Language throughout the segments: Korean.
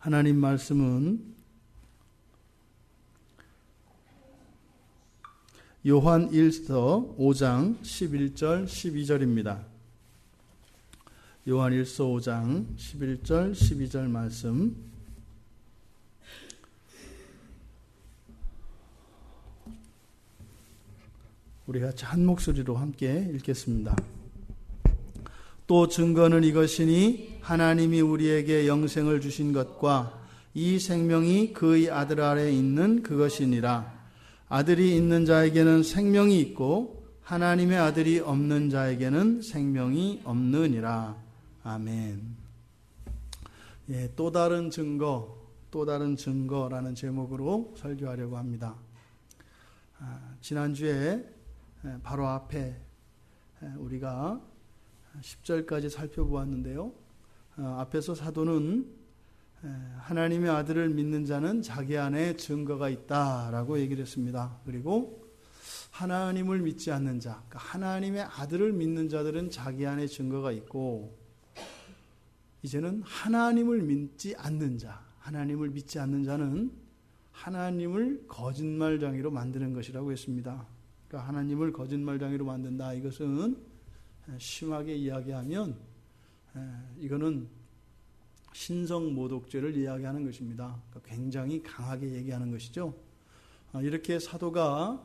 하나님 말씀은 요한 1서 5장 11절 12절입니다. 요한 1서 5장 11절 12절 말씀 우리가 한 목소리로 함께 읽겠습니다. 또 증거는 이것이니 하나님이 우리에게 영생을 주신 것과 이 생명이 그의 아들 아래 있는 그것이니라. 아들이 있는 자에게는 생명이 있고 하나님의 아들이 없는 자에게는 생명이 없느니라. 아멘. 예, 또 다른 증거라는 제목으로 설교하려고 합니다. 지난주에 바로 앞에 우리가 10절까지 살펴보았는데요. 앞에서 사도는 하나님의 아들을 믿는 자는 자기 안에 증거가 있다라고 얘기를 했습니다. 그리고 하나님을 믿지 않는 자, 그러니까 하나님의 아들을 믿는 자들은 자기 안에 증거가 있고, 이제는 하나님을 믿지 않는 자는 하나님을 거짓말쟁이로 만드는 것이라고 했습니다. 그러니까 하나님을 거짓말쟁이로 만든다. 이것은 심하게 이야기하면 이거는 신성모독죄를 이야기하는 것입니다. 그러니까 굉장히 강하게 얘기하는 것이죠. 이렇게 사도가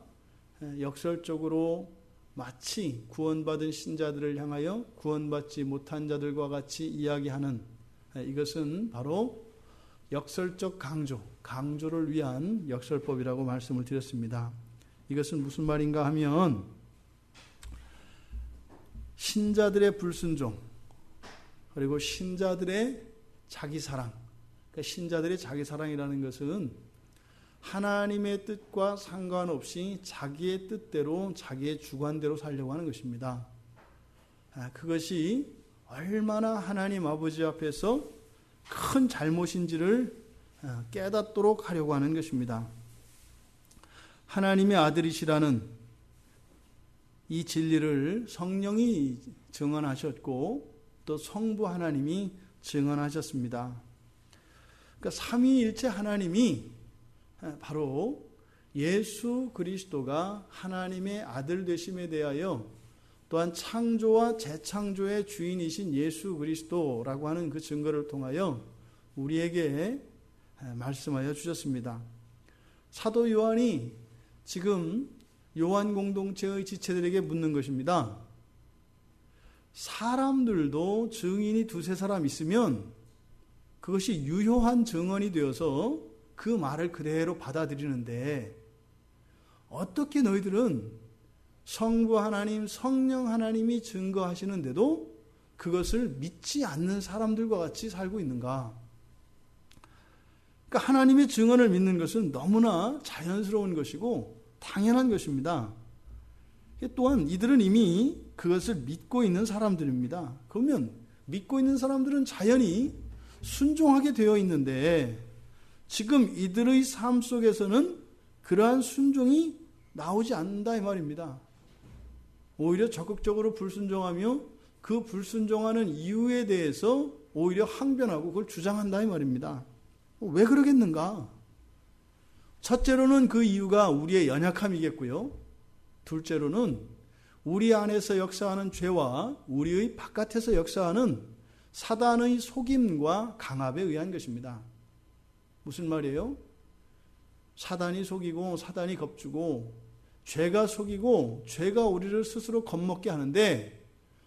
역설적으로 마치 구원받은 신자들을 향하여 구원받지 못한 자들과 같이 이야기하는, 이것은 바로 역설적 강조를 위한 역설법이라고 말씀을 드렸습니다. 이것은 무슨 말인가 하면 신자들의 불순종 그리고 신자들의 자기사랑, 그러니까 신자들의 자기사랑이라는 것은 하나님의 뜻과 상관없이 자기의 뜻대로 자기의 주관대로 살려고 하는 것입니다. 그것이 얼마나 하나님 아버지 앞에서 큰 잘못인지를 깨닫도록 하려고 하는 것입니다. 하나님의 아들이시라는 이 진리를 성령이 증언하셨고 또 성부 하나님이 증언하셨습니다. 그러니까 삼위일체 하나님이 바로 예수 그리스도가 하나님의 아들 되심에 대하여 또한 창조와 재창조의 주인이신 예수 그리스도라고 하는 그 증거를 통하여 우리에게 말씀하여 주셨습니다. 사도 요한이 지금 요한 공동체의 지체들에게 묻는 것입니다. 사람들도 증인이 두세 사람 있으면 그것이 유효한 증언이 되어서 그 말을 그대로 받아들이는데, 어떻게 너희들은 성부 하나님, 성령 하나님이 증거하시는데도 그것을 믿지 않는 사람들과 같이 살고 있는가? 그러니까 하나님의 증언을 믿는 것은 너무나 자연스러운 것이고 당연한 것입니다. 또한 이들은 이미 그것을 믿고 있는 사람들입니다. 그러면 믿고 있는 사람들은 자연히 순종하게 되어 있는데, 지금 이들의 삶 속에서는 그러한 순종이 나오지 않는다 이 말입니다. 오히려 적극적으로 불순종하며 그 불순종하는 이유에 대해서 오히려 항변하고 그걸 주장한다 이 말입니다. 왜 그러겠는가? 첫째로는 그 이유가 우리의 연약함이겠고요. 둘째로는 우리 안에서 역사하는 죄와 우리의 바깥에서 역사하는 사단의 속임과 강압에 의한 것입니다. 무슨 말이에요? 사단이 속이고 사단이 겁주고 죄가 속이고 죄가 우리를 스스로 겁먹게 하는데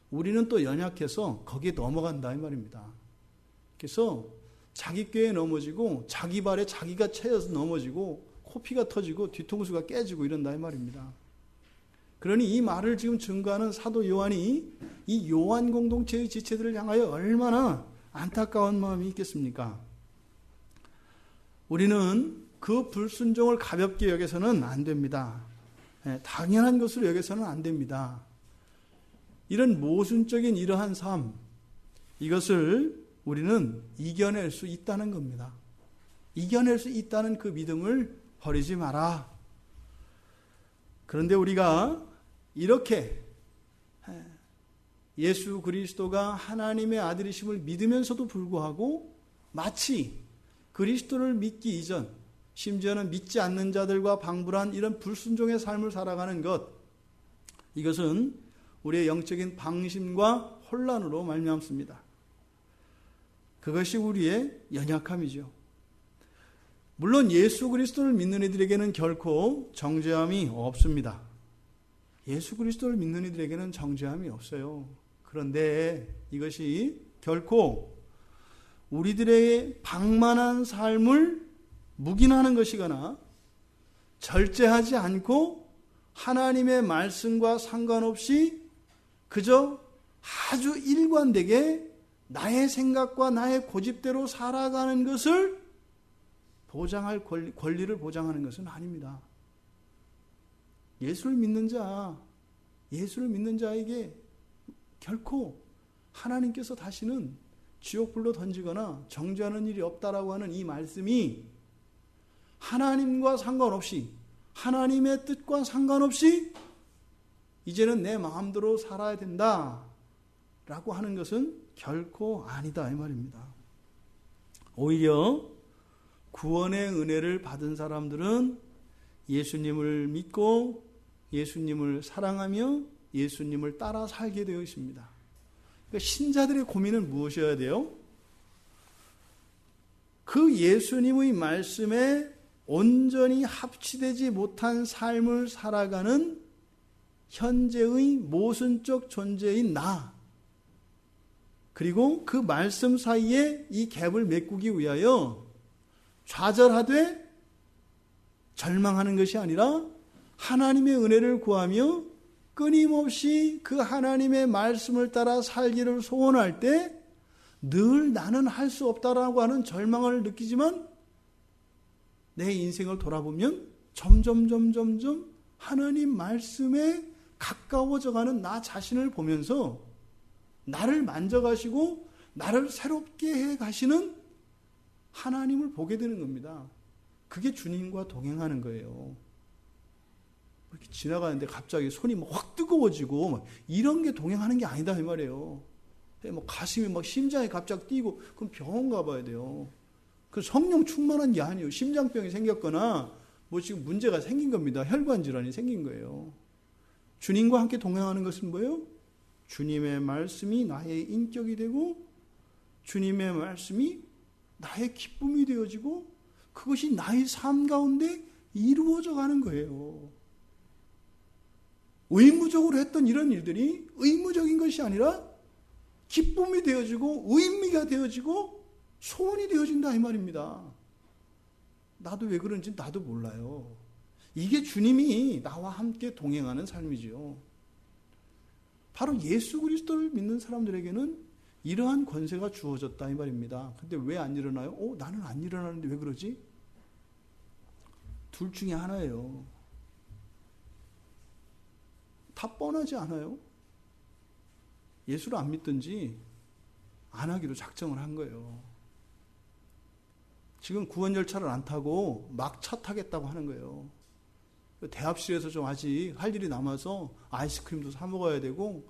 우리는 또 연약해서 거기에 넘어간다 이 말입니다. 그래서 자기 꾀에 넘어지고 자기 발에 자기가 채여서 넘어지고 코피가 터지고 뒤통수가 깨지고 이런다 이 말입니다. 그러니 이 말을 지금 증거하는 사도 요한이 이 요한 공동체의 지체들을 향하여 얼마나 안타까운 마음이 있겠습니까? 우리는 그 불순종을 가볍게 여겨서는 안 됩니다. 당연한 것으로 여겨서는 안 됩니다. 이런 모순적인 이러한 삶, 이것을 우리는 이겨낼 수 있다는 겁니다. 이겨낼 수 있다는 그 믿음을 버리지 마라. 그런데 우리가 이렇게 예수 그리스도가 하나님의 아들이심을 믿으면서도 불구하고 마치 그리스도를 믿기 이전, 심지어는 믿지 않는 자들과 방불한 이런 불순종의 삶을 살아가는 것, 이것은 우리의 영적인 방심과 혼란으로 말미암습니다. 그것이 우리의 연약함이죠. 물론 예수 그리스도를 믿는 이들에게는 결코 정죄함이 없습니다. 예수 그리스도를 믿는 이들에게는 정죄함이 없어요. 그런데 이것이 결코 우리들의 방만한 삶을 묵인하는 것이거나 절제하지 않고 하나님의 말씀과 상관없이 그저 아주 일관되게 나의 생각과 나의 고집대로 살아가는 것을 보장할 권리를 보장하는 것은 아닙니다. 예수를 믿는 자에게 결코 하나님께서 다시는 지옥불로 던지거나 정죄하는 일이 없다라고 하는 이 말씀이 하나님과 상관없이, 하나님의 뜻과 상관없이 이제는 내 마음대로 살아야 된다 라고 하는 것은 결코 아니다 이 말입니다. 오히려 구원의 은혜를 받은 사람들은 예수님을 믿고 예수님을 사랑하며 예수님을 따라 살게 되어 있습니다. 그러니까 신자들의 고민은 무엇이어야 돼요? 그 예수님의 말씀에 온전히 합치되지 못한 삶을 살아가는 현재의 모순적 존재인 나, 그리고 그 말씀 사이에 이 갭을 메꾸기 위하여 좌절하되 절망하는 것이 아니라 하나님의 은혜를 구하며 끊임없이 그 하나님의 말씀을 따라 살기를 소원할 때 늘 나는 할 수 없다라고 하는 절망을 느끼지만 내 인생을 돌아보면 점점 하나님 말씀에 가까워져가는 나 자신을 보면서 나를 만져가시고 나를 새롭게 해 가시는 하나님을 보게 되는 겁니다. 그게 주님과 동행하는 거예요. 이렇게 지나가는데 갑자기 손이 확 뜨거워지고 막 이런 게 동행하는 게 아니다 이 말이에요. 가슴이 막 심장이 갑자기 뛰고 그럼 병원 가봐야 돼요. 그 성령 충만한 게 아니에요. 심장병이 생겼거나 뭐 지금 문제가 생긴 겁니다. 혈관 질환이 생긴 거예요. 주님과 함께 동행하는 것은 뭐예요? 주님의 말씀이 나의 인격이 되고 주님의 말씀이 나의 기쁨이 되어지고 그것이 나의 삶 가운데 이루어져 가는 거예요. 의무적으로 했던 이런 일들이 의무적인 것이 아니라 기쁨이 되어지고 의미가 되어지고 소원이 되어진다 이 말입니다. 나도 왜 그런지 나도 몰라요. 이게 주님이 나와 함께 동행하는 삶이지요. 바로 예수 그리스도를 믿는 사람들에게는 이러한 권세가 주어졌다 이 말입니다. 근데 왜 안 일어나요? 나는 안 일어나는데 왜 그러지? 둘 중에 하나예요. 다 뻔하지 않아요? 예수를 안 믿든지 안 하기로 작정을 한 거예요. 지금 구원 열차를 안 타고 막 차 타겠다고 하는 거예요. 대합실에서 좀 아직 할 일이 남아서 아이스크림도 사 먹어야 되고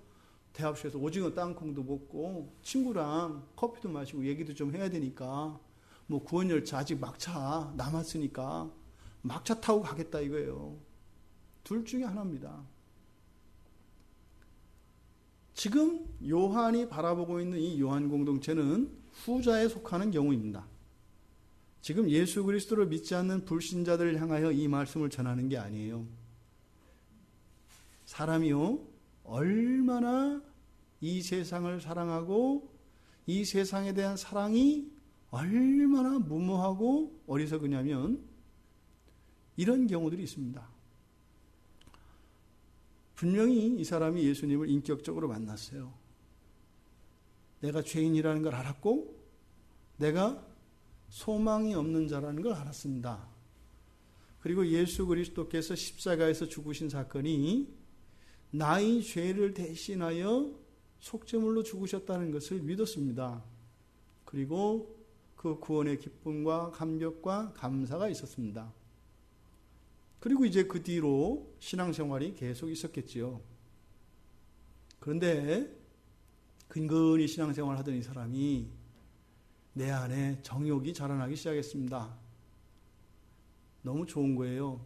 대합실에서 오징어 땅콩도 먹고 친구랑 커피도 마시고 얘기도 좀 해야 되니까 뭐 구원 열차 아직 막차 남았으니까 막차 타고 가겠다 이거예요. 둘 중에 하나입니다. 지금 요한이 바라보고 있는 이 요한 공동체는 후자에 속하는 경우입니다. 지금 예수 그리스도를 믿지 않는 불신자들을 향하여 이 말씀을 전하는 게 아니에요. 사람이요, 얼마나 이 세상을 사랑하고 이 세상에 대한 사랑이 얼마나 무모하고 어리석으냐면 이런 경우들이 있습니다. 분명히 이 사람이 예수님을 인격적으로 만났어요. 내가 죄인이라는 걸 알았고 내가 소망이 없는 자라는 걸 알았습니다. 그리고 예수 그리스도께서 십자가에서 죽으신 사건이 나의 죄를 대신하여 속죄물로 죽으셨다는 것을 믿었습니다. 그리고 그 구원의 기쁨과 감격과 감사가 있었습니다. 그리고 이제 그 뒤로 신앙생활이 계속 있었겠지요. 그런데 근근히 신앙생활을 하던 이 사람이 내 안에 정욕이 자라나기 시작했습니다. 너무 좋은 거예요.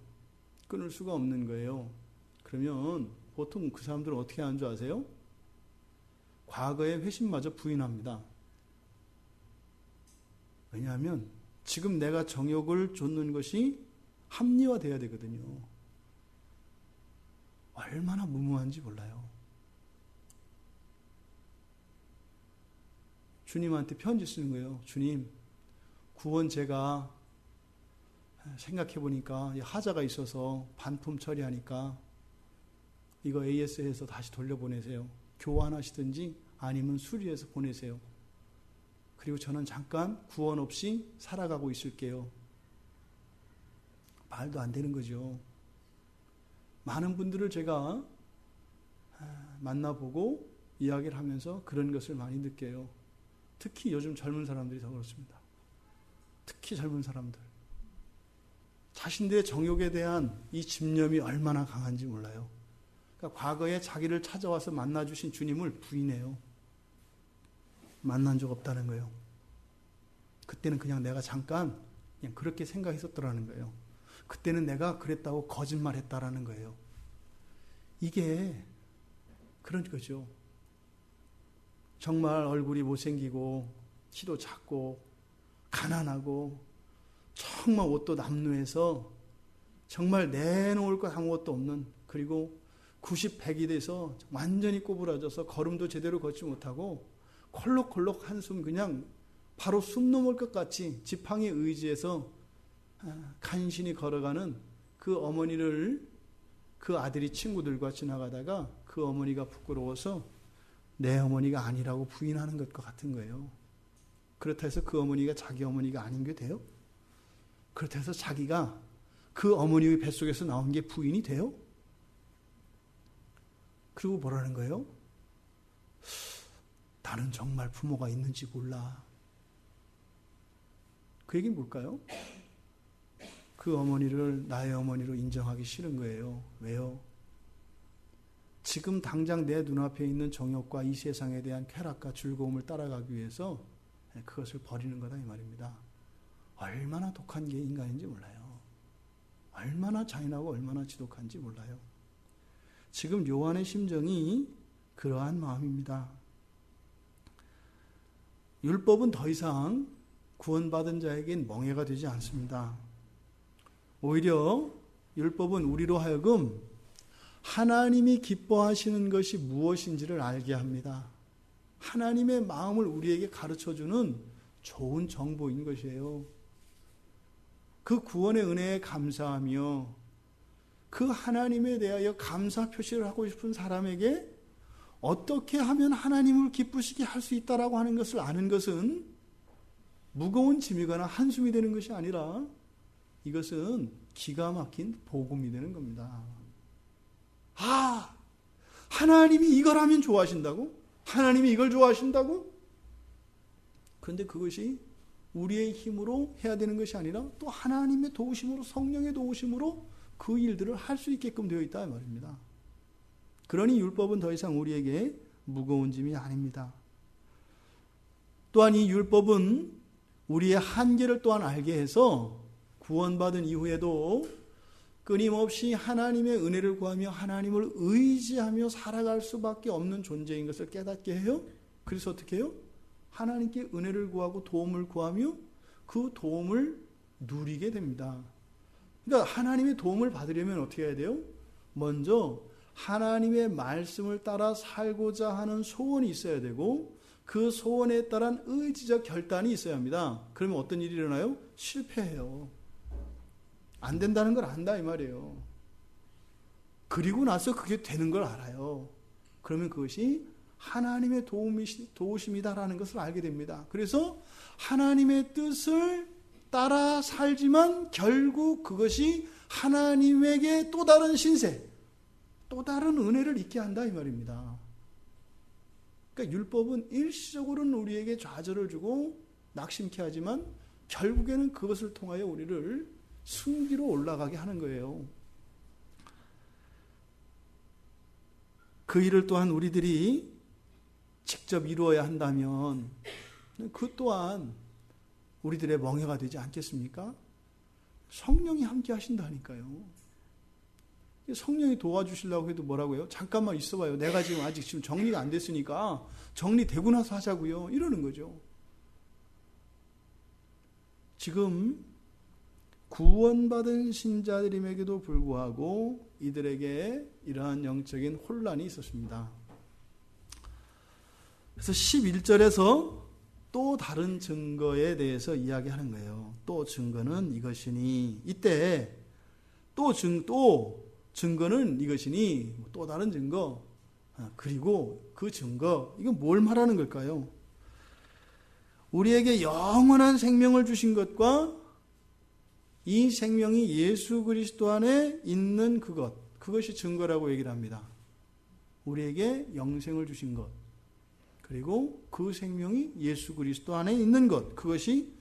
끊을 수가 없는 거예요. 그러면 보통 그 사람들은 어떻게 하는 줄 아세요? 과거의 회심마저 부인합니다. 왜냐하면 지금 내가 정욕을 좇는 것이 합리화돼야 되거든요. 얼마나 무모한지 몰라요. 주님한테 편지 쓰는 거예요. 주님, 구원 제가 생각해보니까 하자가 있어서 반품 처리하니까 이거 AS에서 다시 돌려보내세요. 교환하시든지 아니면 수리해서 보내세요. 그리고 저는 잠깐 구원 없이 살아가고 있을게요. 말도 안 되는 거죠. 많은 분들을 제가 만나보고 이야기를 하면서 그런 것을 많이 느껴요. 특히 요즘 젊은 사람들이 더 그렇습니다. 특히 젊은 사람들. 자신들의 정욕에 대한 이 집념이 얼마나 강한지 몰라요. 그러니까 과거에 자기를 찾아와서 만나주신 주님을 부인해요. 만난 적 없다는 거예요. 그때는 그냥 내가 잠깐 그냥 그렇게 생각했었더라는 거예요. 그때는 내가 그랬다고 거짓말했다라는 거예요. 이게 그런 거죠. 정말 얼굴이 못생기고 키도 작고 가난하고 정말 옷도 남루해서 정말 내놓을 것 아무것도 없는, 그리고 90, 100이 돼서 완전히 꼬부라져서 걸음도 제대로 걷지 못하고 콜록콜록 한숨 그냥 바로 숨 넘을 것 같이 지팡이 의지해서 간신히 걸어가는 그 어머니를 그 아들이 친구들과 지나가다가 그 어머니가 부끄러워서 내 어머니가 아니라고 부인하는 것과 같은 거예요. 그렇다 해서 그 어머니가 자기 어머니가 아닌 게 돼요? 그렇다 해서 자기가 그 어머니의 뱃속에서 나온 게 부인이 돼요? 그리고 뭐라는 거예요? 나는 정말 부모가 있는지 몰라. 그 얘기는 뭘까요? 그 어머니를 나의 어머니로 인정하기 싫은 거예요. 왜요? 지금 당장 내 눈앞에 있는 정욕과 이 세상에 대한 쾌락과 즐거움을 따라가기 위해서 그것을 버리는 거다 이 말입니다. 얼마나 독한 게 인간인지 몰라요. 얼마나 잔인하고 얼마나 지독한지 몰라요. 지금 요한의 심정이 그러한 마음입니다. 율법은 더 이상 구원받은 자에겐 멍해가 되지 않습니다. 오히려 율법은 우리로 하여금 하나님이 기뻐하시는 것이 무엇인지를 알게 합니다. 하나님의 마음을 우리에게 가르쳐주는 좋은 정보인 것이에요. 그 구원의 은혜에 감사하며 그 하나님에 대하여 감사 표시를 하고 싶은 사람에게 어떻게 하면 하나님을 기쁘시게 할 수 있다라고 하는 것을 아는 것은 무거운 짐이거나 한숨이 되는 것이 아니라 이것은 기가 막힌 복음이 되는 겁니다. 아, 하나님이 이걸 하면 좋아하신다고? 하나님이 이걸 좋아하신다고? 그런데 그것이 우리의 힘으로 해야 되는 것이 아니라 또 하나님의 도우심으로, 성령의 도우심으로 그 일들을 할 수 있게끔 되어 있다 말입니다. 그러니 율법은 더 이상 우리에게 무거운 짐이 아닙니다. 또한 이 율법은 우리의 한계를 또한 알게 해서 구원받은 이후에도 끊임없이 하나님의 은혜를 구하며 하나님을 의지하며 살아갈 수밖에 없는 존재인 것을 깨닫게 해요. 그래서 어떻게 해요? 하나님께 은혜를 구하고 도움을 구하며 그 도움을 누리게 됩니다. 그러니까 하나님의 도움을 받으려면 어떻게 해야 돼요? 먼저 하나님의 말씀을 따라 살고자 하는 소원이 있어야 되고 그 소원에 따른 의지적 결단이 있어야 합니다. 그러면 어떤 일이 일어나요? 실패해요. 안 된다는 걸 안다 이 말이에요. 그리고 나서 그게 되는 걸 알아요. 그러면 그것이 하나님의 도우심이다라는 것을 알게 됩니다. 그래서 하나님의 뜻을 따라 살지만 결국 그것이 하나님에게 또 다른 신세, 또 다른 은혜를 있게 한다 이 말입니다. 그러니까 율법은 일시적으로는 우리에게 좌절을 주고 낙심케 하지만 결국에는 그것을 통하여 우리를 승기로 올라가게 하는 거예요. 그 일을 또한 우리들이 직접 이루어야 한다면 그 또한 우리들의 멍해가 되지 않겠습니까? 성령이 함께 하신다니까요. 성령이 도와주시려고 해도 뭐라고요? 잠깐만 있어봐요. 내가 지금 아직 정리가 안 됐으니까 정리되고 나서 하자고요. 이러는 거죠. 지금 구원받은 신자들임에도 불구하고 이들에게 이러한 영적인 혼란이 있었습니다. 그래서 11절에서 또 다른 증거에 대해서 이야기하는 거예요. 또 증거는 이것이니, 이때 또 증거는 이것이니, 또 다른 증거, 그리고 그 증거, 이건 뭘 말하는 걸까요? 우리에게 영원한 생명을 주신 것과 이 생명이 예수 그리스도 안에 있는 그것이 증거라고 얘기를 합니다. 우리에게 영생을 주신 것, 그리고 그 생명이 예수 그리스도 안에 있는 것, 그것이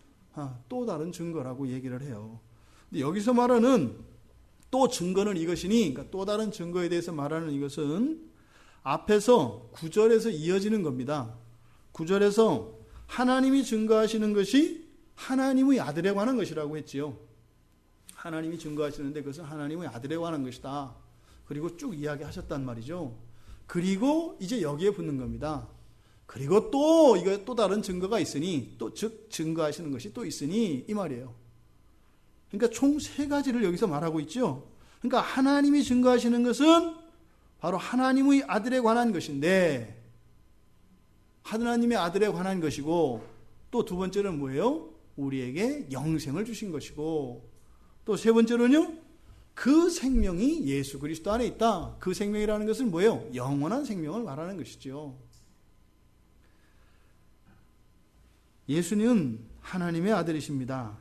또 다른 증거라고 얘기를 해요. 근데 여기서 말하는 또 증거는 이것이니, 그러니까 또 다른 증거에 대해서 말하는 이것은 앞에서 9절에서 이어지는 겁니다. 9절에서 하나님이 증거하시는 것이 하나님의 아들에 관한 것이라고 했지요. 하나님이 증거하시는데 그것은 하나님의 아들에 관한 것이다. 그리고 쭉 이야기하셨단 말이죠. 그리고 이제 여기에 붙는 겁니다. 그리고 또 다른 증거가 있으니, 즉 증거하시는 것이 또 있으니, 이 말이에요. 그러니까 총 3가지를 여기서 말하고 있죠. 그러니까 하나님이 증거하시는 것은 바로 하나님의 아들에 관한 것인데, 하나님의 아들에 관한 것이고, 또 두 번째는 뭐예요? 우리에게 영생을 주신 것이고, 또 세 번째로는요, 그 생명이 예수 그리스도 안에 있다. 그 생명이라는 것은 뭐예요? 영원한 생명을 말하는 것이죠. 예수님은 하나님의 아들이십니다.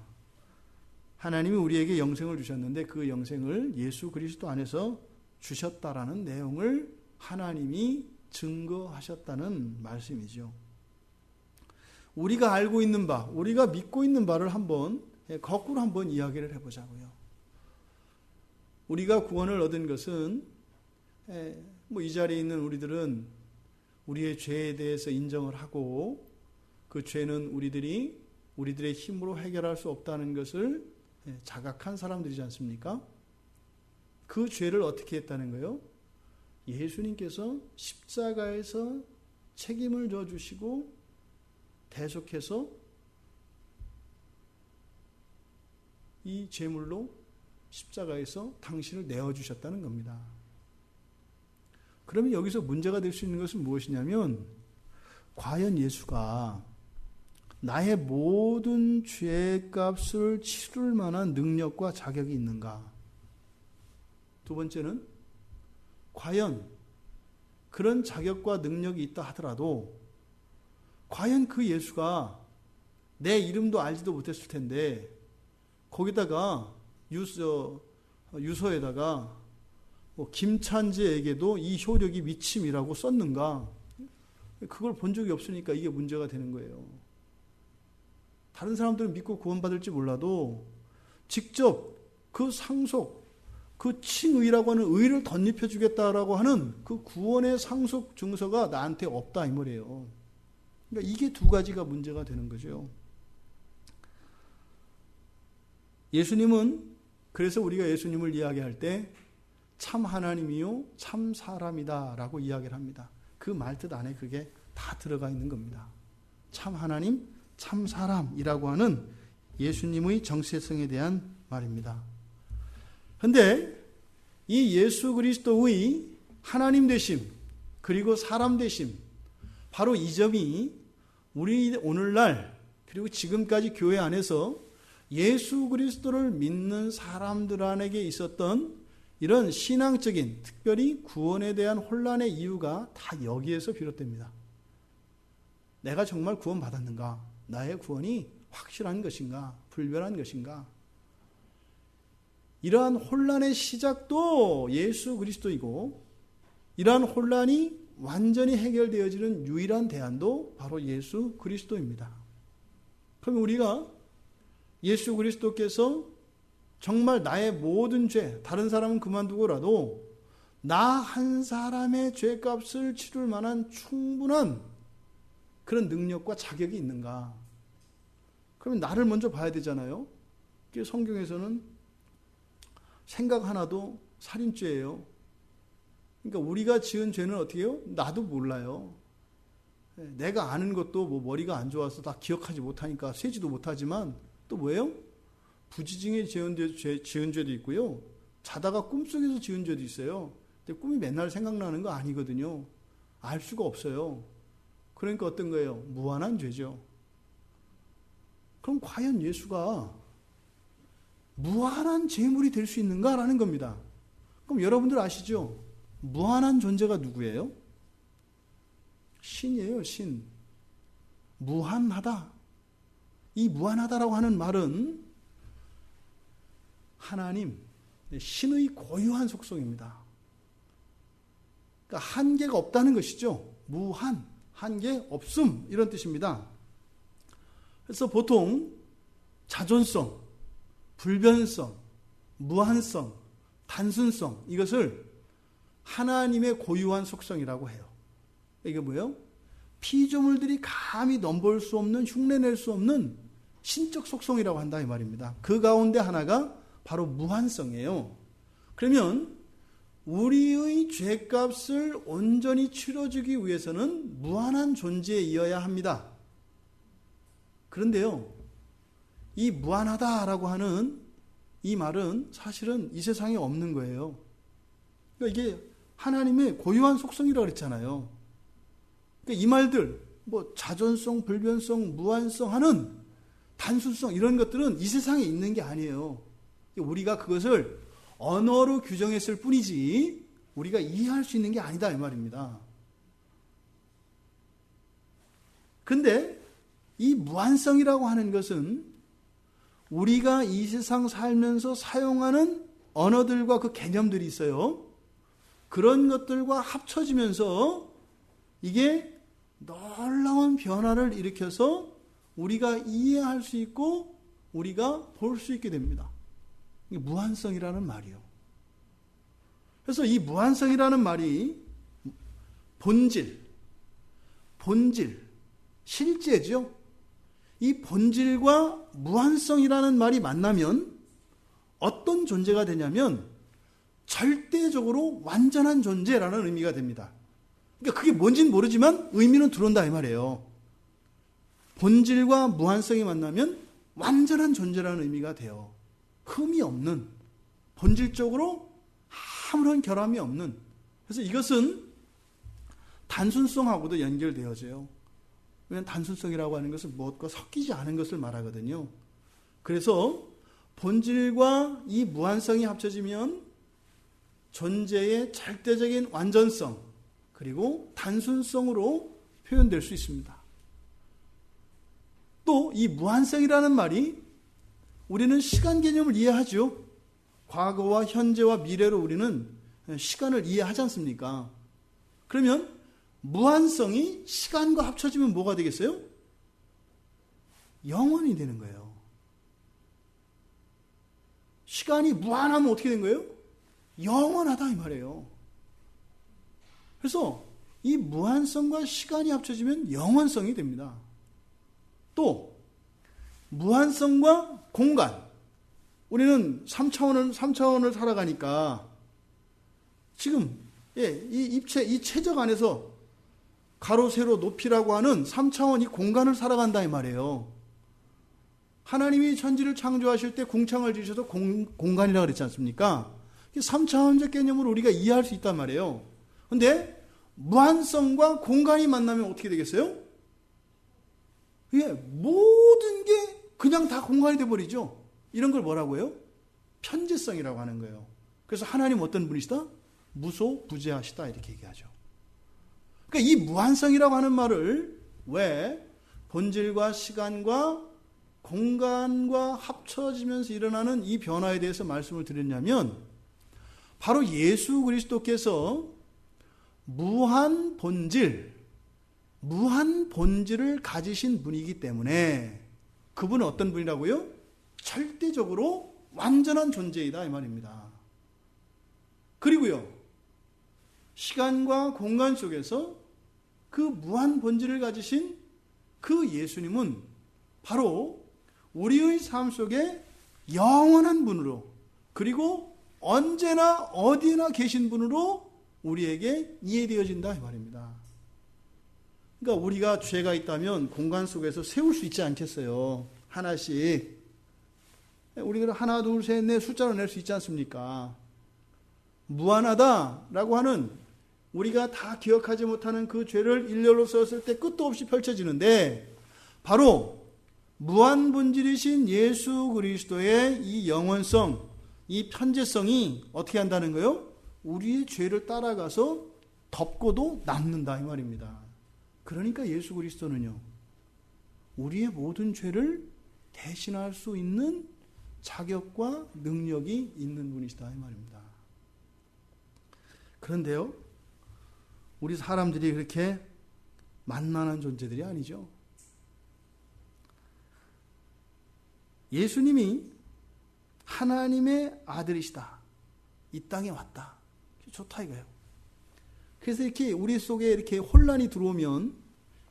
하나님이 우리에게 영생을 주셨는데 그 영생을 예수 그리스도 안에서 주셨다라는 내용을 하나님이 증거하셨다는 말씀이죠. 우리가 알고 있는 바, 우리가 믿고 있는 바를 거꾸로 한번 이야기를 해보자고요. 우리가 구원을 얻은 것은 이 자리에 있는 우리들은 우리의 죄에 대해서 인정을 하고, 그 죄는 우리들의 힘으로 해결할 수 없다는 것을 자각한 사람들이지 않습니까? 그 죄를 어떻게 했다는 거예요? 예수님께서 십자가에서 책임을 져주시고 대속해서 이 제물로 십자가에서 당신을 내어주셨다는 겁니다. 그러면 여기서 문제가 될 수 있는 것은 무엇이냐면, 과연 예수가 나의 모든 죄값을 치를 만한 능력과 자격이 있는가? 두 번째는, 과연 그런 자격과 능력이 있다 하더라도 과연 그 예수가 내 이름도 알지도 못했을 텐데 거기다가 유서에다가 김찬재에게도 이 효력이 미침이라고 썼는가? 그걸 본 적이 없으니까 이게 문제가 되는 거예요. 다른 사람들은 믿고 구원받을지 몰라도 직접 그 상속, 그 칭의라고 하는 의를 덧입혀 주겠다라고 하는 그 구원의 상속 증서가 나한테 없다 이 말이에요. 그러니까 이게 두 가지가 문제가 되는 거죠. 예수님은, 그래서 우리가 예수님을 이야기할 때 참 하나님이요 참 사람이다 라고 이야기를 합니다. 그 말뜻 안에 그게 다 들어가 있는 겁니다. 참 하나님, 참 사람이라고 하는 예수님의 정체성에 대한 말입니다. 그런데 이 예수 그리스도의 하나님 되심, 그리고 사람 되심, 바로 이 점이 우리 오늘날 그리고 지금까지 교회 안에서 예수 그리스도를 믿는 사람들에게 있었던 이런 신앙적인, 특별히 구원에 대한 혼란의 이유가 다 여기에서 비롯됩니다. 내가 정말 구원받았는가? 나의 구원이 확실한 것인가? 불변한 것인가? 이러한 혼란의 시작도 예수 그리스도이고, 이러한 혼란이 완전히 해결되어지는 유일한 대안도 바로 예수 그리스도입니다. 그럼 우리가 예수 그리스도께서 정말 나의 모든 죄, 다른 사람은 그만두고라도 나 한 사람의 죄값을 치를 만한 충분한 그런 능력과 자격이 있는가? 그러면 나를 먼저 봐야 되잖아요. 성경에서는 생각 하나도 살인죄예요. 그러니까 우리가 지은 죄는 어떻게 해요? 나도 몰라요. 내가 아는 것도 뭐 머리가 안 좋아서 다 기억하지 못하니까 세지도 못하지만 또 뭐예요? 부지중에 지은 죄도 있고요. 자다가 꿈속에서 지은 죄도 있어요. 근데 꿈이 맨날 생각나는 거 아니거든요. 알 수가 없어요. 그러니까 어떤 거예요? 무한한 죄죠. 그럼 과연 예수가 무한한 죄물이 될 수 있는가라는 겁니다. 그럼 여러분들 아시죠? 무한한 존재가 누구예요? 신이에요, 신. 무한하다. 이 무한하다라고 하는 말은 하나님, 신의 고유한 속성입니다. 그러니까 한계가 없다는 것이죠. 무한, 한계 없음 이런 뜻입니다. 그래서 보통 자존성, 불변성, 무한성, 단순성 이것을 하나님의 고유한 속성이라고 해요. 이게 뭐예요? 피조물들이 감히 넘볼 수 없는, 흉내낼 수 없는 신적 속성이라고 한다 이 말입니다. 그 가운데 하나가 바로 무한성이에요. 그러면 우리의 죄값을 온전히 치러주기 위해서는 무한한 존재이어야 합니다. 그런데요, 이 무한하다라고 하는 이 말은 사실은 이 세상에 없는 거예요. 그러니까 이게 하나님의 고유한 속성이라고 그랬잖아요. 그러니까 이 말들, 뭐 자존성, 불변성, 무한성 하는 단순성 이런 것들은 이 세상에 있는 게 아니에요. 우리가 그것을 언어로 규정했을 뿐이지 우리가 이해할 수 있는 게 아니다 이 말입니다. 그런데 이 무한성이라고 하는 것은 우리가 이 세상 살면서 사용하는 언어들과 그 개념들이 있어요. 그런 것들과 합쳐지면서 이게 놀라운 변화를 일으켜서 우리가 이해할 수 있고 우리가 볼 수 있게 됩니다. 이게 무한성이라는 말이요. 그래서 이 무한성이라는 말이 본질, 실제죠. 이 본질과 무한성이라는 말이 만나면 어떤 존재가 되냐면 절대적으로 완전한 존재라는 의미가 됩니다. 그러니까 그게 뭔지는 모르지만 의미는 들어온다 이 말이에요. 본질과 무한성이 만나면 완전한 존재라는 의미가 돼요. 흠이 없는, 본질적으로 아무런 결함이 없는. 그래서 이것은 단순성하고도 연결되어져요. 왜냐하면 단순성이라고 하는 것은 무엇과 섞이지 않은 것을 말하거든요. 그래서 본질과 이 무한성이 합쳐지면 존재의 절대적인 완전성 그리고 단순성으로 표현될 수 있습니다. 또 이 무한성이라는 말이 우리는 시간 개념을 이해하죠. 과거와 현재와 미래로 우리는 시간을 이해하지 않습니까? 그러면 무한성이 시간과 합쳐지면 뭐가 되겠어요? 영원이 되는 거예요. 시간이 무한하면 어떻게 된 거예요? 영원하다 이 말이에요. 그래서 이 무한성과 시간이 합쳐지면 영원성이 됩니다. 또 무한성과 공간. 우리는 3차원을 살아가니까 지금 이 입체, 이 체적 안에서 가로, 세로, 높이라고 하는 3차원 이 공간을 살아간다 이 말이에요. 하나님이 천지를 창조하실 때 궁창을 지으셔서 공간이라고 그랬지 않습니까? 3차원적 개념으로 우리가 이해할 수 있단 말이에요. 그런데 무한성과 공간이 만나면 어떻게 되겠어요? 이게 모든 게 그냥 다 공간이 돼버리죠. 이런 걸 뭐라고 해요? 편재성이라고 하는 거예요. 그래서 하나님 어떤 분이시다? 무소부재하시다 이렇게 얘기하죠. 그러니까 이 무한성이라고 하는 말을 왜 본질과 시간과 공간과 합쳐지면서 일어나는 이 변화에 대해서 말씀을 드렸냐면 바로 예수 그리스도께서 무한 본질을 가지신 분이기 때문에 그분은 어떤 분이라고요? 절대적으로 완전한 존재이다 이 말입니다. 그리고요, 시간과 공간 속에서 그 무한 본질을 가지신 그 예수님은 바로 우리의 삶 속에 영원한 분으로, 그리고 언제나 어디나 계신 분으로 우리에게 이해되어진다 이 말입니다. 그러니까 우리가 죄가 있다면 공간 속에서 세울 수 있지 않겠어요? 하나씩. 우리가 하나, 둘, 셋, 넷 숫자로 낼 수 있지 않습니까? 무한하다라고 하는, 우리가 다 기억하지 못하는 그 죄를 일렬로 썼을 때 끝도 없이 펼쳐지는데, 바로 무한본질이신 예수 그리스도의 이 영원성, 이 편재성이 어떻게 한다는 거예요? 우리의 죄를 따라가서 덮고도 남는다 이 말입니다. 그러니까 예수 그리스도는요, 우리의 모든 죄를 대신할 수 있는 자격과 능력이 있는 분이시다 이 말입니다. 그런데요, 우리 사람들이 그렇게 만만한 존재들이 아니죠. 예수님이 하나님의 아들이시다, 이 땅에 왔다, 좋다 이거예요. 그래서 이렇게 우리 속에 이렇게 혼란이 들어오면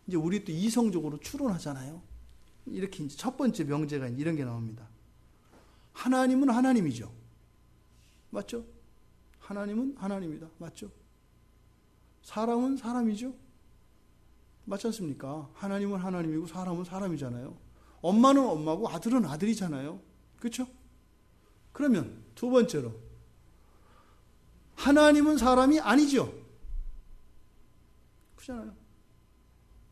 이제 우리 또 이성적으로 추론하잖아요. 이렇게 이제 첫 번째 명제가 이런 게 나옵니다. 하나님은 하나님이죠. 맞죠? 하나님은 하나님이다. 맞죠? 사람은 사람이죠. 맞지 않습니까? 하나님은 하나님이고 사람은 사람이잖아요. 엄마는 엄마고 아들은 아들이잖아요. 그렇죠? 그러면 두 번째로, 하나님은 사람이 아니죠. 그렇잖아요.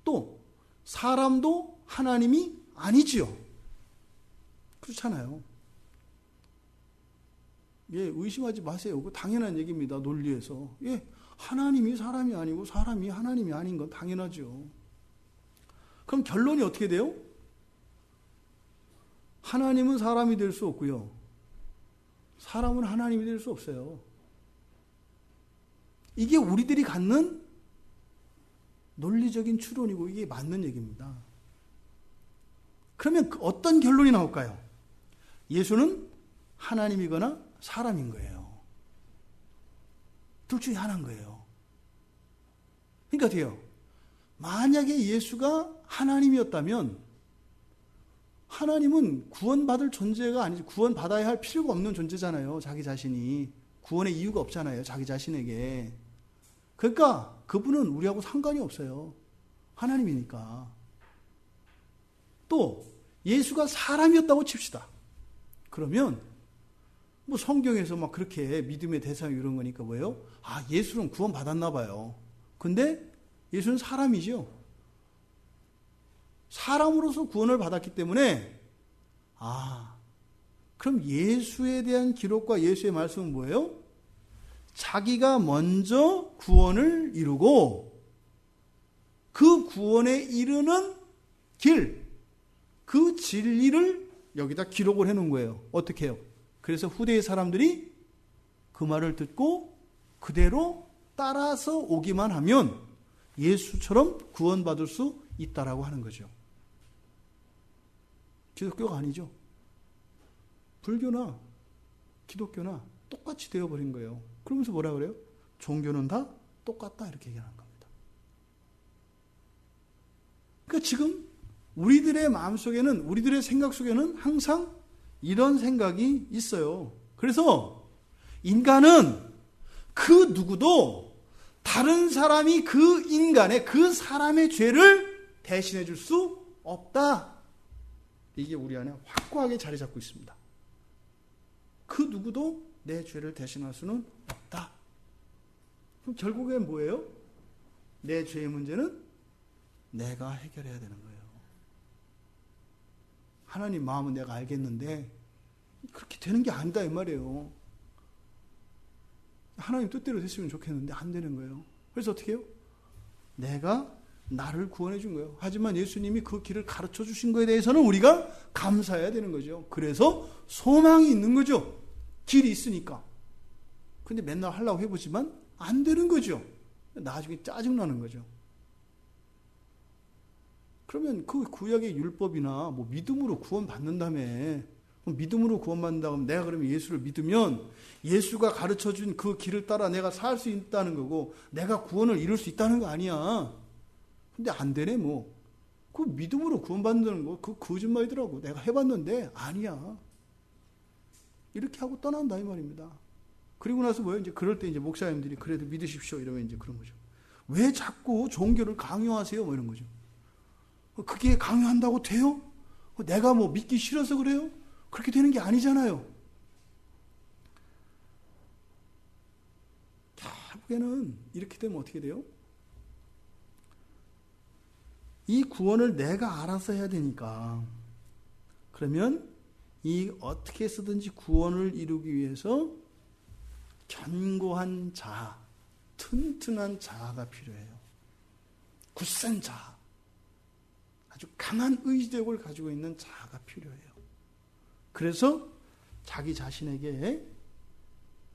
또 사람도 하나님이 아니지요. 그렇잖아요. 예, 의심하지 마세요. 그 당연한 얘기입니다. 논리에서. 예, 하나님이 사람이 아니고 사람이 하나님이 아닌 건 당연하죠. 그럼 결론이 어떻게 돼요? 하나님은 사람이 될 수 없고요, 사람은 하나님이 될 수 없어요. 이게 우리들이 갖는 논리적인 추론이고 이게 맞는 얘기입니다. 그러면 어떤 결론이 나올까요? 예수는 하나님이거나 사람인 거예요. 둘 중에 하나인 거예요. 그러니까 어때요? 만약에 예수가 하나님이었다면 하나님은 구원받을 존재가 아니지, 구원받아야 할 필요가 없는 존재잖아요. 자기 자신이. 구원의 이유가 없잖아요. 자기 자신에게. 그러니까 그분은 우리하고 상관이 없어요. 하나님이니까. 또 예수가 사람이었다고 칩시다. 그러면 뭐 성경에서 막 그렇게 믿음의 대상이 이런 거니까 뭐예요? 아, 예수는 구원받았나 봐요. 근데 예수는 사람이죠. 사람으로서 구원을 받았기 때문에, 아, 그럼 예수에 대한 기록과 예수의 말씀은 뭐예요? 자기가 먼저 구원을 이루고 그 구원에 이르는 길, 그 진리를 여기다 기록을 해놓은 거예요. 어떻게 해요? 그래서 후대의 사람들이 그 말을 듣고 그대로 따라서 오기만 하면 예수처럼 구원받을 수 있다라고 하는 거죠. 기독교가 아니죠. 불교나 기독교나 똑같이 되어버린 거예요. 그러면서 뭐라 그래요? 종교는 다 똑같다 이렇게 얘기하는 겁니다. 그러니까 지금 우리들의 마음속에는, 우리들의 생각 속에는 항상 이런 생각이 있어요. 그래서 인간은 그 누구도 다른 사람이 그 인간의, 그 사람의 죄를 대신해 줄 수 없다. 이게 우리 안에 확고하게 자리 잡고 있습니다. 그 누구도 내 죄를 대신할 수는 없다. 그럼 결국엔 뭐예요? 내 죄의 문제는 내가 해결해야 되는 거예요. 하나님 마음은 내가 알겠는데 그렇게 되는 게 아니다 이 말이에요. 하나님 뜻대로 됐으면 좋겠는데 안 되는 거예요. 그래서 어떻게 해요? 내가 나를 구원해 준 거예요. 하지만 예수님이 그 길을 가르쳐 주신 거에 대해서는 우리가 감사해야 되는 거죠. 그래서 소망이 있는 거죠. 길이 있으니까. 근데 맨날 하려고 해보지만 안 되는 거죠. 나중에 짜증나는 거죠. 그러면 그 구약의 율법이나 뭐 믿음으로 구원받는다며, 믿음으로 구원받는다고 하면 내가 그러면 예수를 믿으면 예수가 가르쳐준 그 길을 따라 내가 살 수 있다는 거고 내가 구원을 이룰 수 있다는 거 아니야. 근데 안 되네 뭐. 그 믿음으로 구원받는 거 그 거짓말이더라고. 내가 해봤는데 아니야. 이렇게 하고 떠난다 이 말입니다. 그리고 나서 뭐예요? 이제 그럴 때 이제 목사님들이 그래도 믿으십시오 이러면 이제 그런 거죠. 왜 자꾸 종교를 강요하세요? 뭐 이런 거죠. 그게 강요한다고 돼요? 내가 뭐 믿기 싫어서 그래요? 그렇게 되는 게 아니잖아요. 결국에는 이렇게 되면 어떻게 돼요? 이 구원을 내가 알아서 해야 되니까 그러면 이 어떻게 쓰든지 구원을 이루기 위해서 견고한 자아, 튼튼한 자아가 필요해요. 굳센 자아, 아주 강한 의지력을 가지고 있는 자아가 필요해요. 그래서 자기 자신에게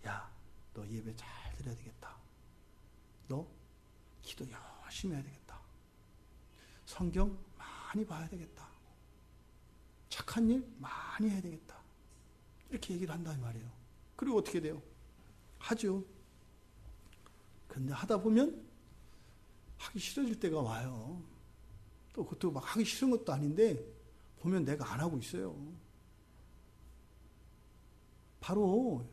야, 너 예배 잘 드려야 되겠다. 너 기도 열심히 해야 되겠다. 성경 많이 봐야 되겠다. 착한 일 많이 해야 되겠다. 이렇게 얘기를 한다 이 말이에요. 그리고 어떻게 돼요? 하죠. 근데 하다 보면 하기 싫어질 때가 와요. 또 그것도 막 하기 싫은 것도 아닌데 보면 내가 안 하고 있어요. 바로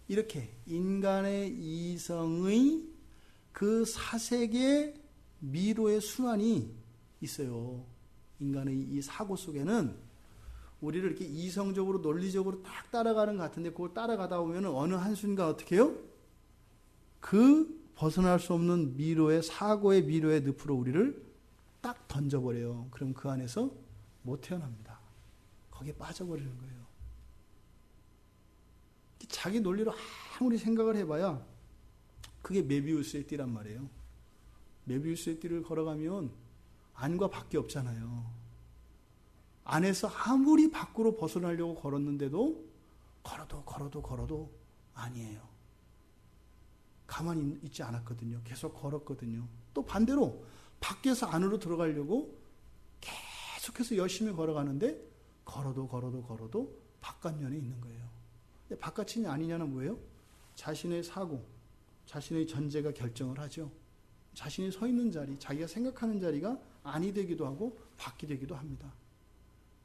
이렇게 인간의 이성의 그 사색의 미로의 순환이 있어요. 인간의 이 사고 속에는 우리를 이렇게 이성적으로 논리적으로 딱 따라가는 것 같은데 그걸 따라가다 보면 어느 한순간 어떻게 해요? 그 벗어날 수 없는 미로의 사고의 미로의 늪으로 우리를 딱 던져버려요. 그럼 그 안에서 못 태어납니다. 거기에 빠져버리는 거예요. 자기 논리로 아무리 생각을 해봐야 그게 메비우스의 띠란 말이에요. 메비우스의 띠를 걸어가면 안과 밖이 없잖아요. 안에서 아무리 밖으로 벗어나려고 걸었는데도 걸어도 아니에요. 가만히 있지 않았거든요. 계속 걸었거든요. 또 반대로 밖에서 안으로 들어가려고 계속해서 열심히 걸어가는데 걸어도 바깥면에 있는 거예요. 근데 바깥이냐 아니냐는 뭐예요? 자신의 사고, 자신의 전제가 결정을 하죠. 자신이 서 있는 자리, 자기가 생각하는 자리가 안이 되기도 하고 밖이 되기도 합니다.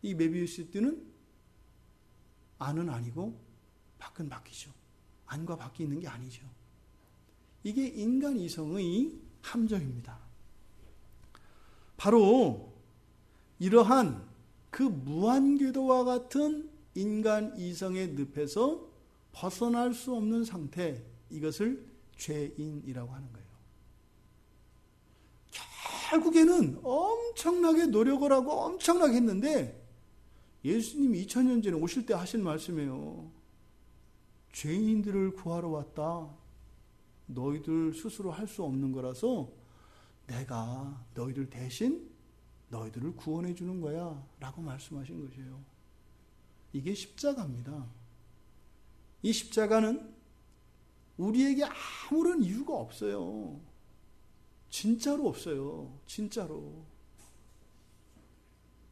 이 메비우스 띠는 안은 아니고 밖은 밖이죠. 안과 밖이 있는 게 아니죠. 이게 인간 이성의 함정입니다. 바로 이러한 그 무한궤도와 같은 인간 이성의 늪에서 벗어날 수 없는 상태, 이것을 죄인이라고 하는 거예요. 결국에는 엄청나게 노력을 하고 엄청나게 했는데 예수님이 2000년 전에 오실 때 하신 말씀이에요. 죄인들을 구하러 왔다. 너희들 스스로 할 수 없는 거라서 내가 너희들 대신 너희들을 구원해 주는 거야 라고 말씀하신 것이에요. 이게 십자가입니다. 이 십자가는 우리에게 아무런 이유가 없어요. 진짜로 없어요. 진짜로.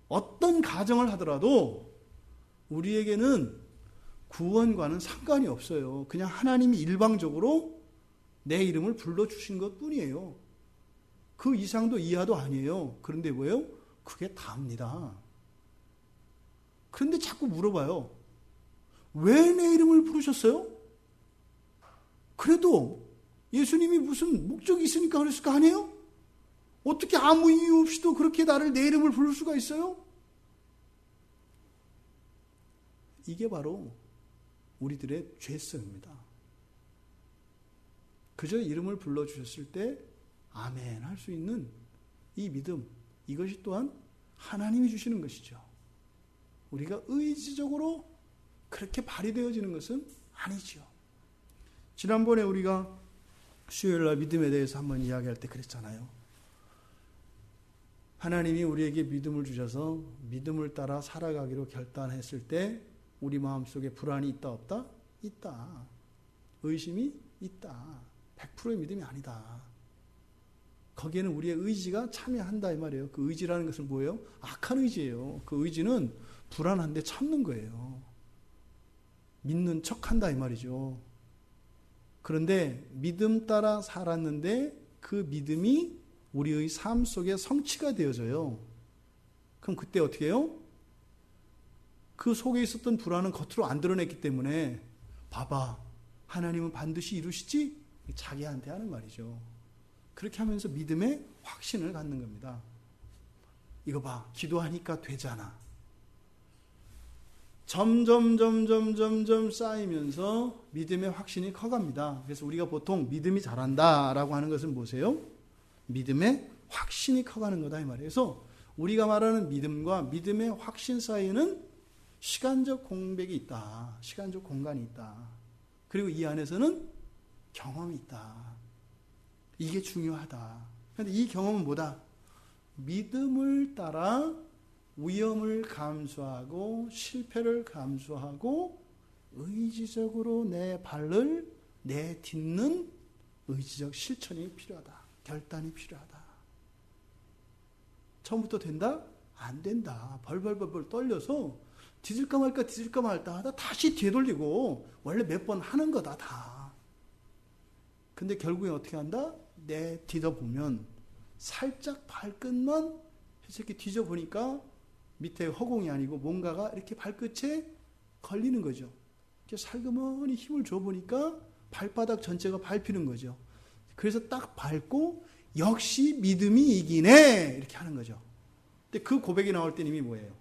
어떤 가정을 하더라도 우리에게는 구원과는 상관이 없어요. 그냥 하나님이 일방적으로 내 이름을 불러주신 것 뿐이에요. 그 이상도 이하도 아니에요. 그런데 뭐예요? 그게 다입니다. 그런데 자꾸 물어봐요. 왜 내 이름을 부르셨어요? 그래도 예수님이 무슨 목적이 있으니까 그랬을 거 아니에요? 어떻게 아무 이유 없이도 그렇게 나를 내 이름을 부를 수가 있어요? 이게 바로 우리들의 죄성입니다. 그저 이름을 불러주셨을 때 아멘 할 수 있는 이 믿음, 이것이 또한 하나님이 주시는 것이죠. 우리가 의지적으로 그렇게 발휘되어지는 것은 아니죠. 지난번에 우리가 수요일날 믿음에 대해서 한번 이야기할 때 그랬잖아요. 하나님이 우리에게 믿음을 주셔서 믿음을 따라 살아가기로 결단했을 때 우리 마음속에 불안이 있다 없다? 있다. 의심이 있다. 100%의 믿음이 아니다. 거기에는 우리의 의지가 참여한다 이 말이에요. 그 의지라는 것은 뭐예요? 악한 의지예요. 그 의지는 불안한데 참는 거예요. 믿는 척한다 이 말이죠. 그런데 믿음 따라 살았는데 그 믿음이 우리의 삶 속에 성취가 되어져요. 그럼 그때 어떻게 해요? 그 속에 있었던 불안은 겉으로 안 드러냈기 때문에 봐봐, 하나님은 반드시 이루시지? 자기한테 하는 말이죠. 그렇게 하면서 믿음의 확신을 갖는 겁니다. 이거 봐, 기도하니까 되잖아. 점점 쌓이면서 믿음의 확신이 커갑니다. 그래서 우리가 보통 믿음이 자란다라고 하는 것은 뭐세요? 믿음의 확신이 커가는 거다 이 말이에요. 그래서 우리가 말하는 믿음과 믿음의 확신 사이에는 시간적 공백이 있다. 시간적 공간이 있다. 그리고 이 안에서는 경험이 있다. 이게 중요하다. 그런데 이 경험은 뭐다? 믿음을 따라 위험을 감수하고 실패를 감수하고 의지적으로 내 발을 내딛는 의지적 실천이 필요하다. 결단이 필요하다. 처음부터 된다? 안 된다. 벌벌 떨려서 뒤질까 말까 하다 다시 되돌리고 원래 몇 번 하는 거다 다. 근데 결국엔 어떻게 한다? 뒤져보면 살짝 발끝만 이렇게 뒤져보니까 밑에 허공이 아니고 뭔가가 이렇게 발끝에 걸리는 거죠. 이렇게 살그머니 힘을 줘보니까 발바닥 전체가 밟히는 거죠. 그래서 딱 밟고 역시 믿음이 이기네 이렇게 하는 거죠. 근데 그 고백이 나올 때 이미 뭐예요?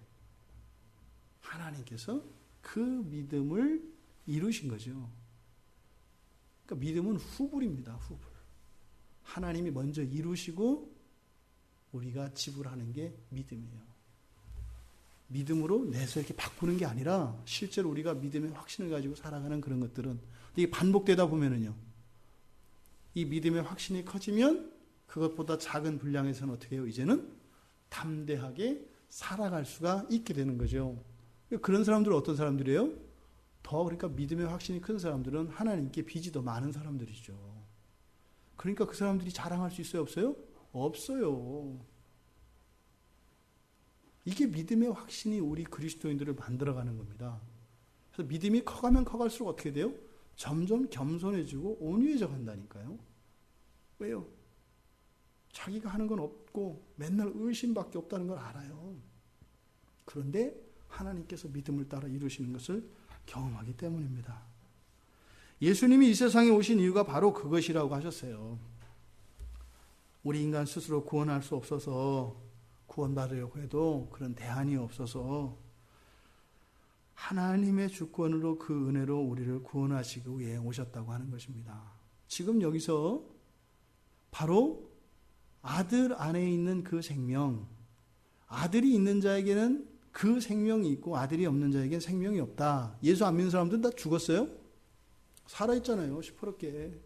하나님께서 그 믿음을 이루신 거죠. 그러니까 믿음은 후불입니다. 후불. 하나님이 먼저 이루시고 우리가 지불하는 게 믿음이에요. 믿음으로 내서 이렇게 바꾸는 게 아니라 실제로 우리가 믿음의 확신을 가지고 살아가는 그런 것들은 이게 반복되다 보면은요. 이 믿음의 확신이 커지면 그것보다 작은 분량에서는 어떻게 해요? 이제는 담대하게 살아갈 수가 있게 되는 거죠. 그런 사람들은 어떤 사람들이에요? 더 그러니까 믿음의 확신이 큰 사람들은 하나님께 빚이 더 많은 사람들이죠. 그러니까 그 사람들이 자랑할 수 있어요? 없어요? 없어요. 이게 믿음의 확신이 우리 그리스도인들을 만들어가는 겁니다. 그래서 믿음이 커가면 커갈수록 어떻게 돼요? 점점 겸손해지고 온유해져 간다니까요. 왜요? 자기가 하는 건 없고 맨날 의심밖에 없다는 걸 알아요. 그런데 하나님께서 믿음을 따라 이루시는 것을 경험하기 때문입니다. 예수님이 이 세상에 오신 이유가 바로 그것이라고 하셨어요. 우리 인간 스스로 구원할 수 없어서 구원받으려고 해도 그런 대안이 없어서 하나님의 주권으로 그 은혜로 우리를 구원하시기 위해 오셨다고 하는 것입니다. 지금 여기서 바로 아들 안에 있는 그 생명, 아들이 있는 자에게는 그 생명이 있고 아들이 없는 자에게는 생명이 없다. 예수 안 믿는 사람들은 다 죽었어요? 살아있잖아요. 시퍼렇게.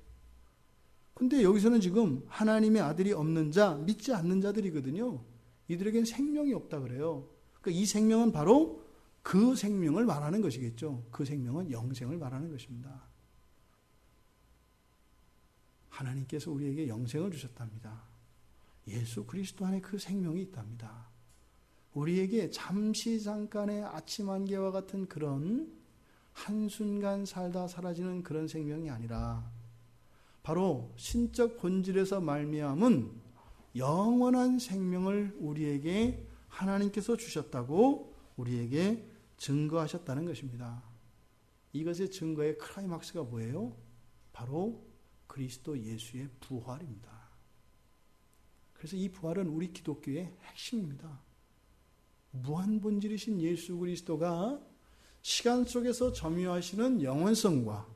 근데 여기서는 지금 하나님의 아들이 없는 자, 믿지 않는 자들이거든요. 이들에겐 생명이 없다 그래요. 그러니까 이 생명은 바로 그 생명을 말하는 것이겠죠. 그 생명은 영생을 말하는 것입니다. 하나님께서 우리에게 영생을 주셨답니다. 예수 그리스도 안에 그 생명이 있답니다. 우리에게 잠시 잠깐의 아침 안개와 같은 그런 한순간 살다 사라지는 그런 생명이 아니라 바로 신적 본질에서 말미암은 영원한 생명을 우리에게 하나님께서 주셨다고 우리에게 증거하셨다는 것입니다. 이것의 증거의 클라이막스가 뭐예요? 바로 그리스도 예수의 부활입니다. 그래서 이 부활은 우리 기독교의 핵심입니다. 무한 본질이신 예수 그리스도가 시간 속에서 점유하시는 영원성과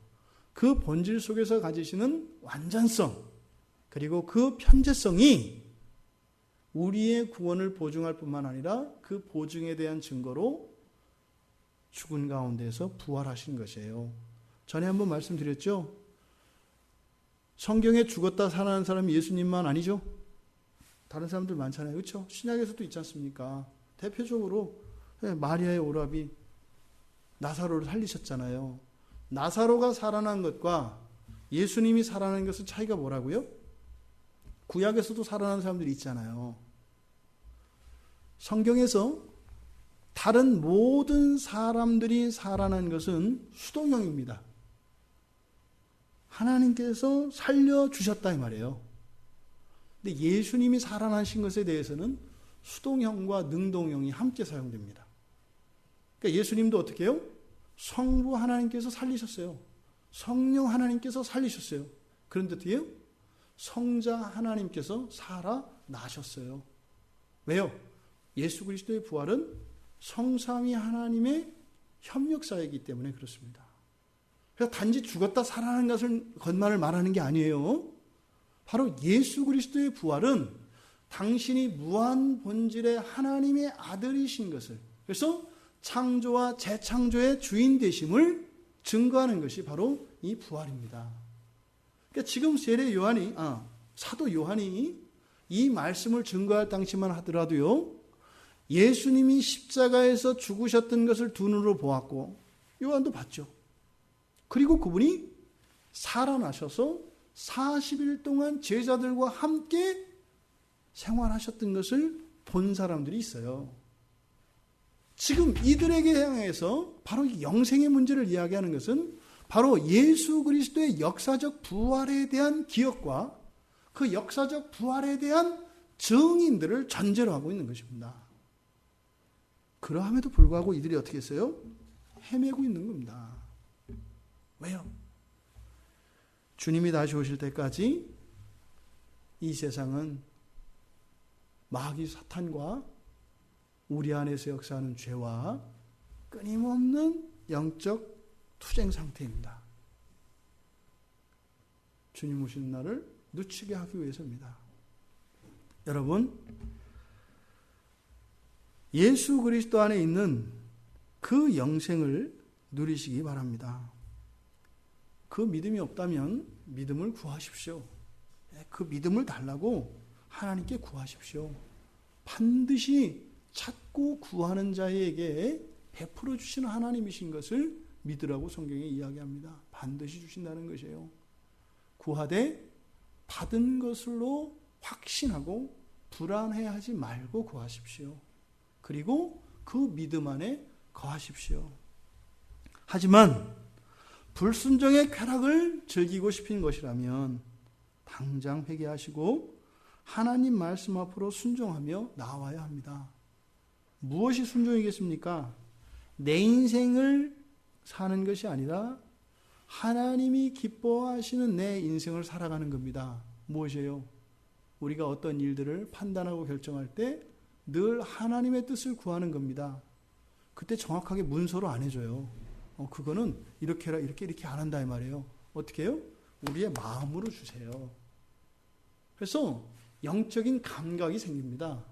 그 본질 속에서 가지시는 완전성 그리고 그 편재성이 우리의 구원을 보증할 뿐만 아니라 그 보증에 대한 증거로 죽은 가운데서 부활하신 것이에요. 전에 한번 말씀드렸죠. 성경에 죽었다 살아난 사람이 예수님만 아니죠. 다른 사람들 많잖아요. 그렇죠? 신약에서도 있지 않습니까? 대표적으로 마리아의 오라비 나사로를 살리셨잖아요. 나사로가 살아난 것과 예수님이 살아난 것은 차이가 뭐라고요? 구약에서도 살아난 사람들이 있잖아요. 성경에서 다른 모든 사람들이 살아난 것은 수동형입니다. 하나님께서 살려주셨다 이 말이에요. 근데 예수님이 살아나신 것에 대해서는 수동형과 능동형이 함께 사용됩니다. 그러니까 예수님도 어떻게 해요? 성부 하나님께서 살리셨어요. 성령 하나님께서 살리셨어요. 그런데 어떻게 해요? 성자 하나님께서 살아나셨어요. 왜요? 예수 그리스도의 부활은 성삼위 하나님의 협력사이기 때문에 그렇습니다. 그래서 단지 죽었다 살아나는 것만을 말하는 게 아니에요. 바로 예수 그리스도의 부활은 당신이 무한 본질의 하나님의 아들이신 것을, 그래서 창조와 재창조의 주인 되심을 증거하는 것이 바로 이 부활입니다. 그러니까 지금 사도 요한이 이 말씀을 증거할 당시만 하더라도요, 예수님이 십자가에서 죽으셨던 것을 두 눈으로 보았고, 요한도 봤죠. 그리고 그분이 살아나셔서 40일 동안 제자들과 함께 생활하셨던 것을 본 사람들이 있어요. 지금 이들에게 향해서 바로 이 영생의 문제를 이야기하는 것은 바로 예수 그리스도의 역사적 부활에 대한 기억과 그 역사적 부활에 대한 증인들을 전제로 하고 있는 것입니다. 그러함에도 불구하고 이들이 어떻게 했어요? 헤매고 있는 겁니다. 왜요? 주님이 다시 오실 때까지 이 세상은 마귀 사탄과 우리 안에서 역사하는 죄와 끊임없는 영적 투쟁 상태입니다. 주님 오시는 날을 늦추게 하기 위해서입니다. 여러분, 예수 그리스도 안에 있는 그 영생을 누리시기 바랍니다. 그 믿음이 없다면 믿음을 구하십시오. 그 믿음을 달라고 하나님께 구하십시오. 반드시 찾고 구하는 자에게 베풀어 주시는 하나님이신 것을 믿으라고 성경이 이야기합니다. 반드시 주신다는 것이에요. 구하되 받은 것으로 확신하고 불안해하지 말고 구하십시오. 그리고 그 믿음 안에 거하십시오. 하지만 불순종의 쾌락을 즐기고 싶은 것이라면 당장 회개하시고 하나님 말씀 앞으로 순종하며 나와야 합니다. 무엇이 순종이겠습니까? 내 인생을 사는 것이 아니라 하나님이 기뻐하시는 내 인생을 살아가는 겁니다. 무엇이에요? 우리가 어떤 일들을 판단하고 결정할 때 늘 하나님의 뜻을 구하는 겁니다. 그때 정확하게 문서로 안 해줘요. 그거는 이렇게 해라, 이렇게 안 한다 이 말이에요. 어떻게 해요? 우리의 마음으로 주세요. 그래서 영적인 감각이 생깁니다.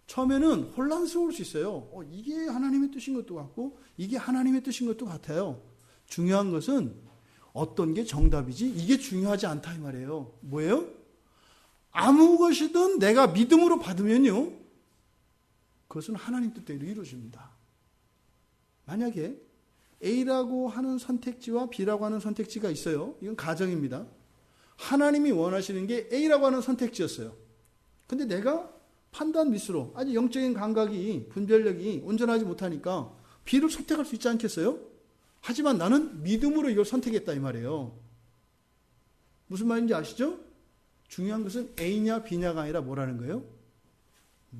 처음에는 혼란스러울 수 있어요. 이게 하나님의 뜻인 것도 같고 이게 하나님의 뜻인 것도 같아요. 중요한 것은 어떤 게 정답이지 이게 중요하지 않다 이 말이에요. 뭐예요? 아무 것이든 내가 믿음으로 받으면요, 그것은 하나님 뜻대로 이루어집니다. 만약에 A라고 하는 선택지와 B라고 하는 선택지가 있어요. 이건 가정입니다. 하나님이 원하시는 게 A라고 하는 선택지였어요. 근데 내가 판단 미스로 아직 영적인 감각이, 분별력이 온전하지 못하니까 B를 선택할 수 있지 않겠어요? 하지만 나는 믿음으로 이걸 선택했다 이 말이에요. 무슨 말인지 아시죠? 중요한 것은 A냐 B냐가 아니라 뭐라는 거예요?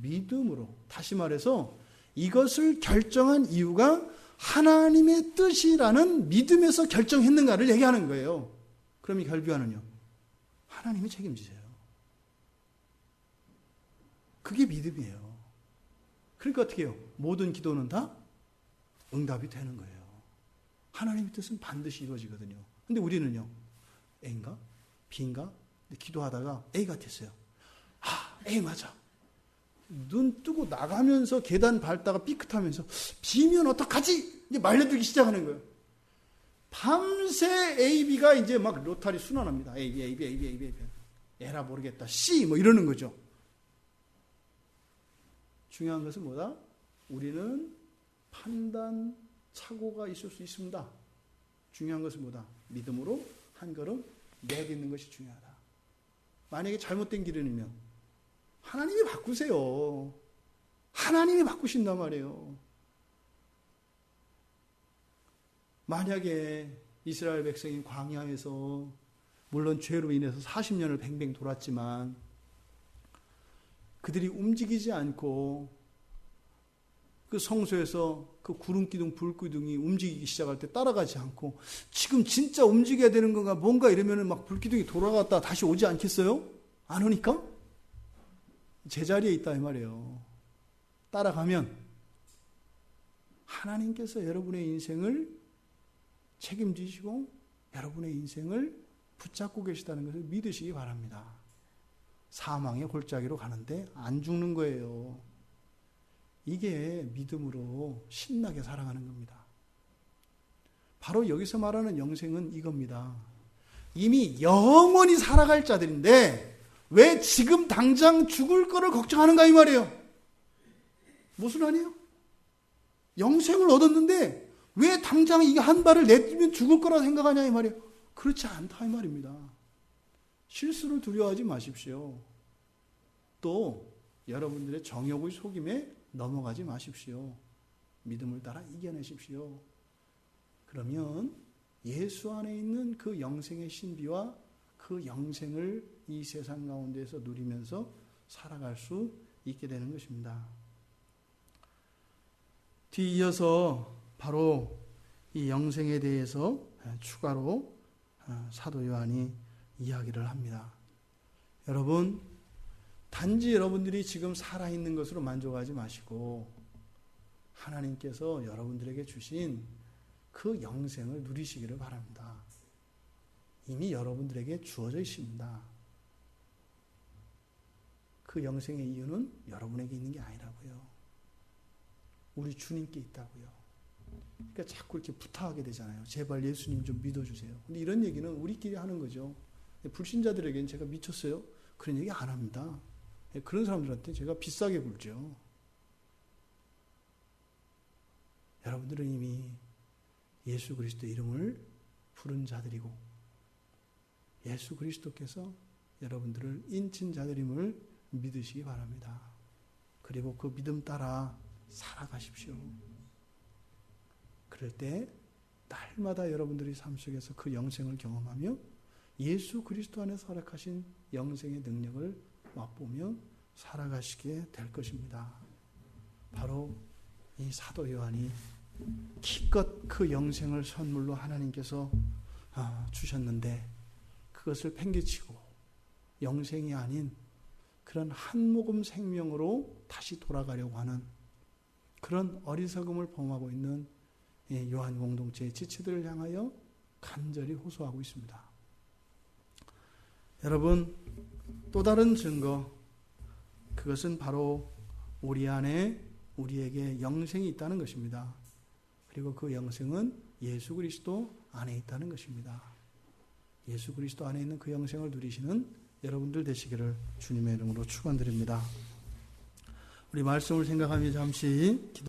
믿음으로. 다시 말해서 이것을 결정한 이유가 하나님의 뜻이라는 믿음에서 결정했는가를 얘기하는 거예요. 그럼 이 결과는요, 하나님이 책임지세요. 그게 믿음이에요. 그러니까 어떻게 해요? 모든 기도는 다 응답이 되는 거예요. 하나님의 뜻은 반드시 이루어지거든요. 근데 우리는요, A인가? B인가? 기도하다가 A 같았어요. A 맞아. 눈 뜨고 나가면서 계단 밟다가 삐끗하면서 B면 어떡하지? 이제 말려들기 시작하는 거예요. 밤새 A, B가 이제 막 로타리 순환합니다. A, B, A, B, A, B, A, B, A, B. 에라 모르겠다. C 뭐 이러는 거죠. 중요한 것은 뭐다? 우리는 판단 착오가 있을 수 있습니다. 중요한 것은 뭐다? 믿음으로 한 걸음 내딛는 것이 중요하다. 만약에 잘못된 길이면 하나님이 바꾸세요. 하나님이 바꾸신단 말이에요. 만약에 이스라엘 백성이 광야에서 물론 죄로 인해서 40년을 뱅뱅 돌았지만 그들이 움직이지 않고 그 성소에서 그 구름기둥, 불기둥이 움직이기 시작할 때 따라가지 않고 지금 진짜 움직여야 되는 건가 뭔가 이러면은 막 불기둥이 돌아갔다 다시 오지 않겠어요? 안 오니까? 제자리에 있다 이 말이에요. 따라가면 하나님께서 여러분의 인생을 책임지시고 여러분의 인생을 붙잡고 계시다는 것을 믿으시기 바랍니다. 사망의 골짜기로 가는데 안 죽는 거예요. 이게 믿음으로 신나게 살아가는 겁니다. 바로 여기서 말하는 영생은 이겁니다. 이미 영원히 살아갈 자들인데 왜 지금 당장 죽을 거를 걱정하는가 이 말이에요. 무슨 말이에요? 영생을 얻었는데 왜 당장 이게 한 발을 내딛으면 죽을 거라 생각하냐 이 말이에요. 그렇지 않다 이 말입니다. 실수를 두려워하지 마십시오. 또 여러분들의 정욕의 속임에 넘어가지 마십시오. 믿음을 따라 이겨내십시오. 그러면 예수 안에 있는 그 영생의 신비와 그 영생을 이 세상 가운데서 누리면서 살아갈 수 있게 되는 것입니다. 뒤이어서 바로 이 영생에 대해서 추가로 사도 요한이 이야기를 합니다. 여러분, 단지 여러분들이 지금 살아있는 것으로 만족하지 마시고 하나님께서 여러분들에게 주신 그 영생을 누리시기를 바랍니다. 이미 여러분들에게 주어져 있습니다. 그 영생의 이유는 여러분에게 있는 게 아니라고요. 우리 주님께 있다고요. 그러니까 자꾸 이렇게 부탁하게 되잖아요. 제발 예수님 좀 믿어주세요. 근데 이런 얘기는 우리끼리 하는 거죠. 불신자들에게는 제가 미쳤어요? 그런 얘기 안 합니다. 그런 사람들한테 제가 비싸게 굴죠. 여러분들은 이미 예수 그리스도의 이름을 부른 자들이고 예수 그리스도께서 여러분들을 인친 자들임을 믿으시기 바랍니다. 그리고 그 믿음 따라 살아가십시오. 그럴 때 날마다 여러분들이 삶 속에서 그 영생을 경험하며 예수 그리스도 안에서 허락하신 영생의 능력을 맛보며 살아가시게 될 것입니다. 바로 이 사도 요한이 기껏 그 영생을 선물로 하나님께서 주셨는데 그것을 팽개치고 영생이 아닌 그런 한 모금 생명으로 다시 돌아가려고 하는 그런 어리석음을 범하고 있는 요한 공동체의 지체들을 향하여 간절히 호소하고 있습니다. 여러분, 또 다른 증거, 그것은 바로 우리 안에 우리에게 영생이 있다는 것입니다. 그리고 그 영생은 예수 그리스도 안에 있다는 것입니다. 예수 그리스도 안에 있는 그 영생을 누리시는 여러분들 되시기를 주님의 이름으로 축원드립니다. 우리 말씀을 생각하며 잠시 기도